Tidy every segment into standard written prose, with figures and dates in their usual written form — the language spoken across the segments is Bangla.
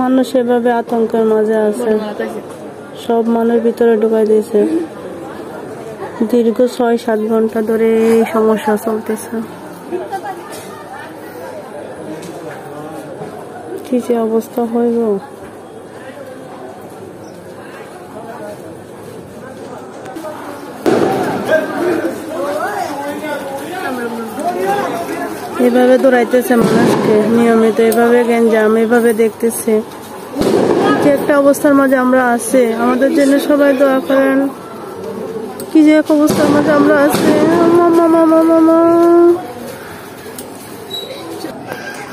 মানুষ এভাবে আতঙ্কের মাঝে আছে, সব মানুষ ভিতরে ঢুকাই দিয়েছে। দীর্ঘ ৬-৭ ঘন্টা ধরে এই সমস্যা চলতেছে। কি যে অবস্থা হইব। এভাবে দৌড়াইতেছে মানুষকে নিয়মিত, এভাবে গ্যাঞ্জাম, এভাবে দেখতেছে। যে একটা অবস্থার মাঝে আমরা আছি, আমাদের জন্য সবাই দোয়া করেন। কি যে এক অবস্থার মাঝে আমরা আছি,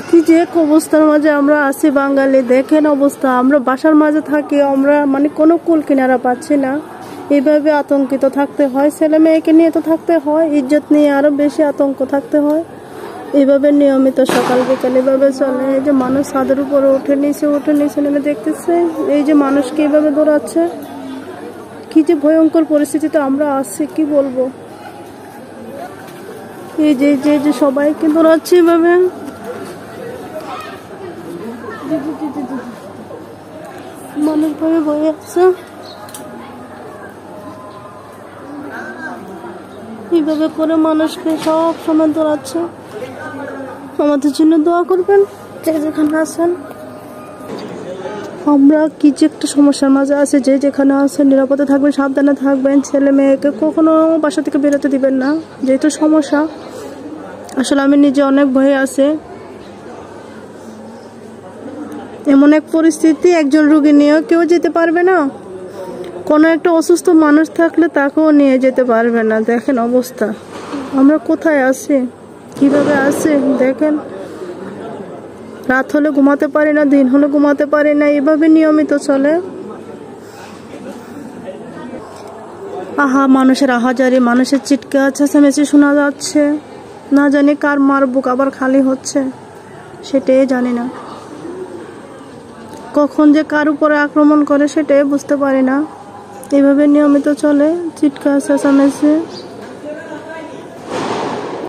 কি যে এক অবস্থার মাঝে আমরা আছি বাঙালি। দেখেন অবস্থা, আমরা বাসার মাঝে থাকি, আমরা মানে কোনো কুল কিনারা পাচ্ছি না। এইভাবে আতঙ্কিত থাকতে হয়, ছেলে মেয়েকে নিয়ে তো থাকতে হয়, ইজ্জত নিয়ে আরো বেশি আতঙ্ক থাকতে হয়। এইভাবে নিয়মিত সকাল বিকাল এভাবে চলে। এই যে মানুষ ছাদের উপরে উঠে নিচে নেমে দেখতেছে, এই যে মানুষকে এইভাবে দৌড়াচ্ছে। কি যে ভয়ঙ্কর পরিস্থিতিতে আমরা আছি, কি বলবো। এই যে সবাইকে দৌড়াচ্ছে এইভাবে। মানুষ ভয়ে আছে, এইভাবে করে মানুষকে সব সময় দৌড়াচ্ছে। আমাদের জন্য দোয়া করবেন যে যেখানে আছেন। আমরা কি যে একটা সমস্যার মাঝে আছে, যে যেখানে আছেন নিরাপদে থাকবেন, সাবধানে থাকবেন। ছেলে মেয়েকে কখনো বাসা থেকে বেরোতে দিবেন না, যেহেতু সমস্যা। আসলে আমি নিজে অনেক ভয়ে আছে। এমন এক পরিস্থিতি, একজন রোগী নিয়েও কেউ যেতে পারবে না, কোনো একটা অসুস্থ মানুষ থাকলে তাকেও নিয়ে যেতে পারবে না। দেখেন অবস্থা, আমরা কোথায় আছি, কিভাবে আছি দেখেন। রাত হলে ঘুমাতে পারি না, দিন হলে ঘুমাতে পারি না, এভাবে নিয়মিত চলে। আহা, মানুষের আহাজারি, মানুষের চিৎকার চেঁচামেচি শোনা যাচ্ছে। না জানি কার মার বুক আবার খালি হচ্ছে, সেটাই জানি না। কখন যে কার উপরে আক্রমণ করে সেটাই বুঝতে পারি না। এভাবে নিয়মিত চলে চিৎকার চেঁচামেচি।